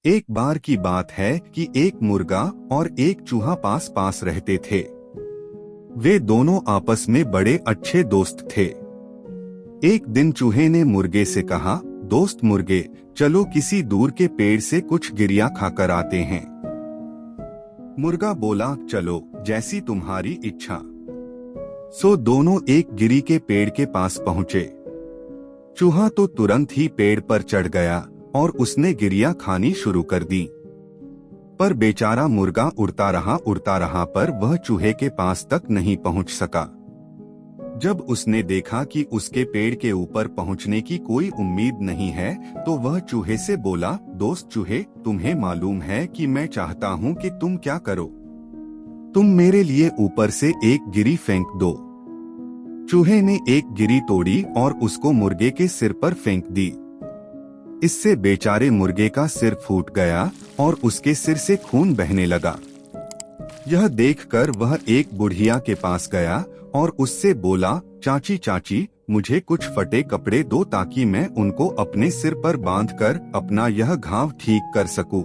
एक बार की बात है कि एक मुर्गा और एक चूहा पास पास रहते थे। वे दोनों आपस में बड़े अच्छे दोस्त थे। एक दिन चूहे ने मुर्गे से कहा, दोस्त मुर्गे, चलो किसी दूर के पेड़ से कुछ गिरिया खाकर आते हैं। मुर्गा बोला, चलो, जैसी तुम्हारी इच्छा। सो दोनों एक गिरी के पेड़ के पास पहुँचे। चूहा तो तुरंत ही पेड़ पर चढ़ गया और उसने गिरिया खानी शुरू कर दी। पर बेचारा मुर्गा उड़ता रहा पर वह चूहे के पास तक नहीं पहुंच सका। जब उसने देखा कि उसके पेड़ के ऊपर पहुंचने की कोई उम्मीद नहीं है, तो वह चूहे से बोला, दोस्त चूहे, तुम्हें मालूम है कि मैं चाहता हूं कि तुम क्या करो। तुम मेरे लिए ऊपर से एक गिरी फेंक दो। चूहे ने एक गिरी तोड़ी और उसको मुर्गे के सिर पर फेंक दी। इससे बेचारे मुर्गे का सिर फूट गया और उसके सिर से खून बहने लगा। यह देखकर वह एक बुढ़िया के पास गया और उससे बोला, चाची चाची, मुझे कुछ फटे कपड़े दो ताकि मैं उनको अपने सिर पर बांधकर अपना यह घाव ठीक कर सकूं।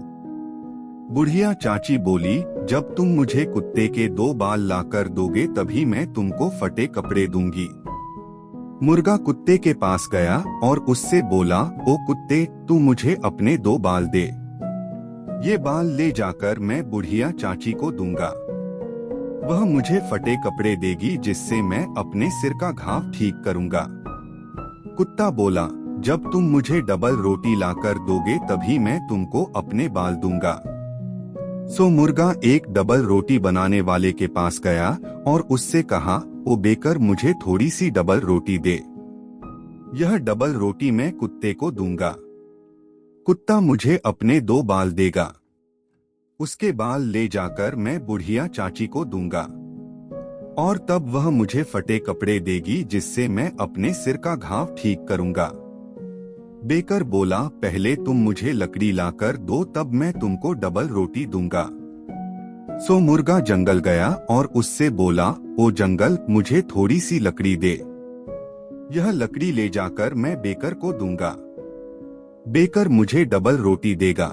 बुढ़िया चाची बोली, जब तुम मुझे कुत्ते के 2 बाल लाकर दोगे तभी मैं तुमको फटे कपड़े दूंगी। मुर्गा कुत्ते के पास गया और उससे बोला, ओ कुत्ते, तू मुझे अपने 2 बाल दे। ये बाल ले जाकर मैं बुढ़िया चाची को दूंगा। वह मुझे फटे कपड़े देगी जिससे मैं अपने सिर का घाव ठीक करूंगा। कुत्ता बोला, जब तुम मुझे डबल रोटी लाकर दोगे तभी मैं तुमको अपने बाल दूंगा। सो मुर्गा एक डबल रोटी बनाने वाले के पास गया और उससे कहा, ओ बेकर, मुझे थोड़ी सी डबल रोटी दे। यह डबल रोटी मैं कुत्ते को दूंगा। कुत्ता मुझे अपने 2 बाल देगा। उसके बाल ले जाकर मैं बुढ़िया चाची को दूंगा और तब वह मुझे फटे कपड़े देगी जिससे मैं अपने सिर का घाव ठीक करूंगा। बेकर बोला, पहले तुम मुझे लकड़ी लाकर दो, तब मैं तुमको डबल रोटी दूंगा। सो मुर्गा जंगल गया और उससे बोला, ओ जंगल, मुझे थोड़ी सी लकड़ी दे। यह लकड़ी ले जाकर मैं बेकर को दूंगा। बेकर मुझे डबल रोटी देगा।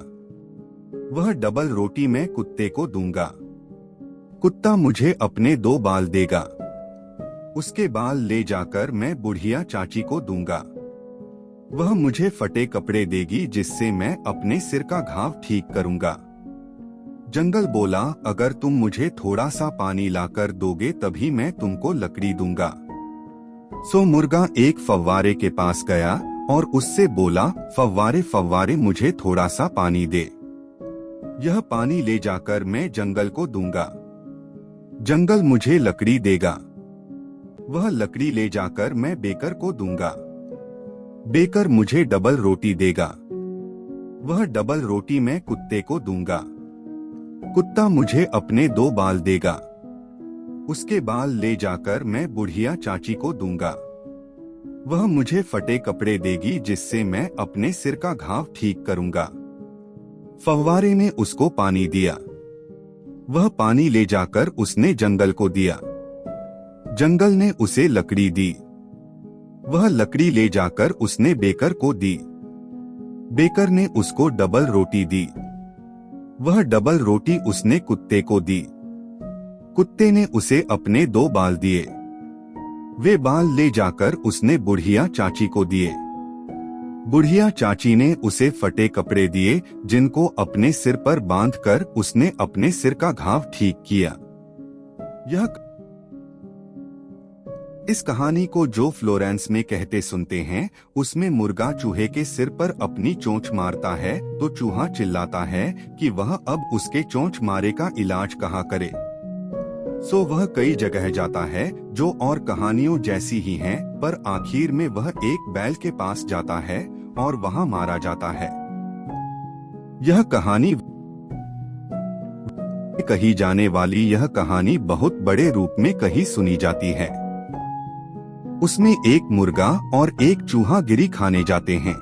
वह डबल रोटी मैं कुत्ते को दूंगा। कुत्ता मुझे अपने 2 बाल देगा। उसके बाल ले जाकर मैं बुढ़िया चाची को दूंगा। वह मुझे फटे कपड़े देगी जिससे मैं अपने सिर का घाव ठीक करूंगा। जंगल बोला, अगर तुम मुझे थोड़ा सा पानी लाकर दोगे तभी मैं तुमको लकड़ी दूंगा। सो मुर्गा एक फव्वारे के पास गया और उससे बोला, फव्वारे फव्वारे, मुझे थोड़ा सा पानी दे। यह पानी ले जाकर मैं जंगल को दूंगा। जंगल मुझे लकड़ी देगा। वह लकड़ी ले जाकर मैं बेकर को दूंगा। बेकर मुझे डबल रोटी देगा। वह डबल रोटी मैं कुत्ते को दूंगा। कुत्ता मुझे अपने 2 बाल देगा। उसके बाल ले जाकर मैं बुढ़िया चाची को दूंगा। वह मुझे फटे कपड़े देगी जिससे मैं अपने सिर का घाव ठीक करूंगा। फव्वारे ने उसको पानी दिया। वह पानी ले जाकर उसने जंगल को दिया। जंगल ने उसे लकड़ी दी। वह लकड़ी ले जाकर उसने बेकर को दी। बेकर ने उसको डबल रोटी दी। वह डबल रोटी उसने कुत्ते को दी। कुत्ते ने उसे अपने 2 बाल दिए। वे बाल ले जाकर उसने बुढ़िया चाची को दिए। बुढ़िया चाची ने उसे फटे कपड़े दिए जिनको अपने सिर पर बांधकर उसने अपने सिर का घाव ठीक किया। इस कहानी को जो फ्लोरेंस में कहते सुनते हैं, उसमें मुर्गा चूहे के सिर पर अपनी चोंच मारता है तो चूहा चिल्लाता है कि वह अब उसके चोंच मारे का इलाज कहाँ करे। सो वह कई जगह जाता है जो और कहानियों जैसी ही हैं, पर आखिर में वह एक बैल के पास जाता है और वहाँ मारा जाता है। यह कहानी कही जाने वाली यह कहानी बहुत बड़े रूप में कही सुनी जाती है। उसमें एक मुर्गा और एक चूहा गिरी खाने जाते हैं।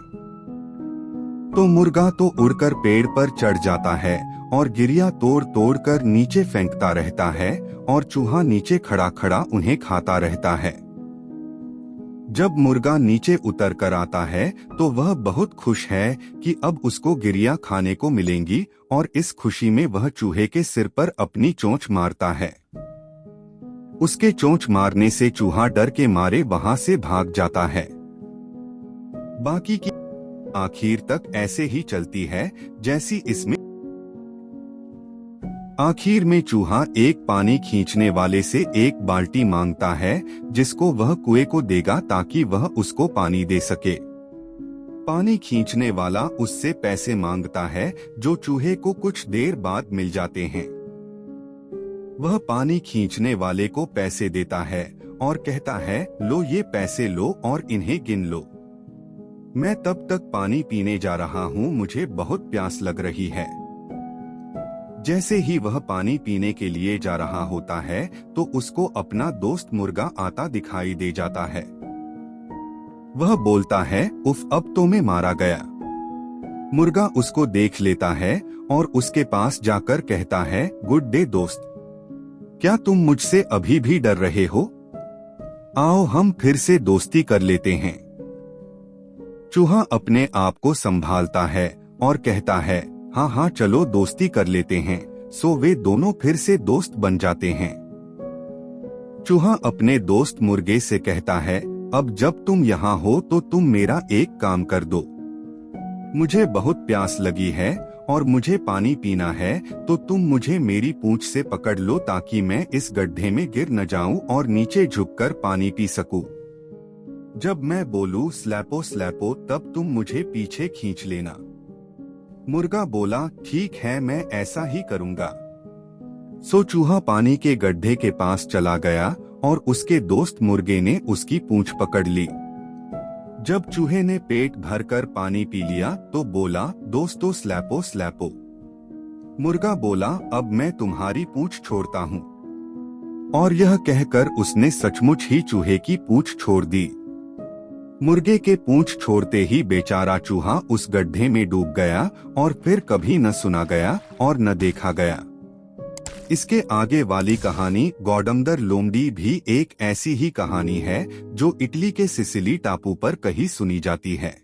तो मुर्गा तो उड़कर पेड़ पर चढ़ जाता है और गिरिया तोड़ तोड़ कर नीचे फेंकता रहता है और चूहा नीचे खड़ा खड़ा उन्हें खाता रहता है। जब मुर्गा नीचे उतर कर आता है तो वह बहुत खुश है कि अब उसको गिरिया खाने को मिलेंगी और इस खुशी में वह चूहे के सिर पर अपनी चोंच मारता है। उसके चोंच मारने से चूहा डर के मारे वहां से भाग जाता है। बाकी की आखिर तक ऐसे ही चलती है जैसी इसमें। आखिर में चूहा एक पानी खींचने वाले से एक बाल्टी मांगता है जिसको वह कुएं को देगा ताकि वह उसको पानी दे सके। पानी खींचने वाला उससे पैसे मांगता है जो चूहे को कुछ देर बाद मिल जाते हैं। वह पानी खींचने वाले को पैसे देता है और कहता है, लो ये पैसे लो और इन्हें गिन लो। मैं तब तक पानी पीने जा रहा हूँ, मुझे बहुत प्यास लग रही है। जैसे ही वह पानी पीने के लिए जा रहा होता है तो उसको अपना दोस्त मुर्गा आता दिखाई दे जाता है। वह बोलता है, उफ, अब तो मैं मारा गया। मुर्गा उसको देख लेता है और उसके पास जाकर कहता है, गुड डे दोस्त, क्या तुम मुझसे अभी भी डर रहे हो? आओ हम फिर से दोस्ती कर लेते हैं। चूहा अपने आप को संभालता है और कहता है, हाँ हाँ चलो दोस्ती कर लेते हैं। सो वे दोनों फिर से दोस्त बन जाते हैं। चूहा अपने दोस्त मुर्गे से कहता है, अब जब तुम यहाँ हो तो तुम मेरा एक काम कर दो। मुझे बहुत प्यास लगी है और मुझे पानी पीना है, तो तुम मुझे मेरी पूंछ से पकड़ लो ताकि मैं इस गड्ढे में गिर न जाऊं और नीचे झुककर पानी पी सकूं। जब मैं बोलूं स्लैपो स्लैपो तब तुम मुझे पीछे खींच लेना। मुर्गा बोला, ठीक है मैं ऐसा ही करूंगा। सो चूहा पानी के गड्ढे के पास चला गया और उसके दोस्त मुर्गे ने उसकी पूंछ पकड़ ली। जब चूहे ने पेट भरकर पानी पी लिया तो बोला, दोस्तों स्लैपो स्लैपो। मुर्गा बोला, अब मैं तुम्हारी पूंछ छोड़ता हूँ। और यह कहकर उसने सचमुच ही चूहे की पूंछ छोड़ दी। मुर्गे के पूंछ छोड़ते ही बेचारा चूहा उस गड्ढे में डूब गया और फिर कभी न सुना गया और न देखा गया। इसके आगे वाली कहानी गौडमदर लोमड़ी भी एक ऐसी ही कहानी है जो इटली के सिसिली टापू पर कहीं सुनी जाती है।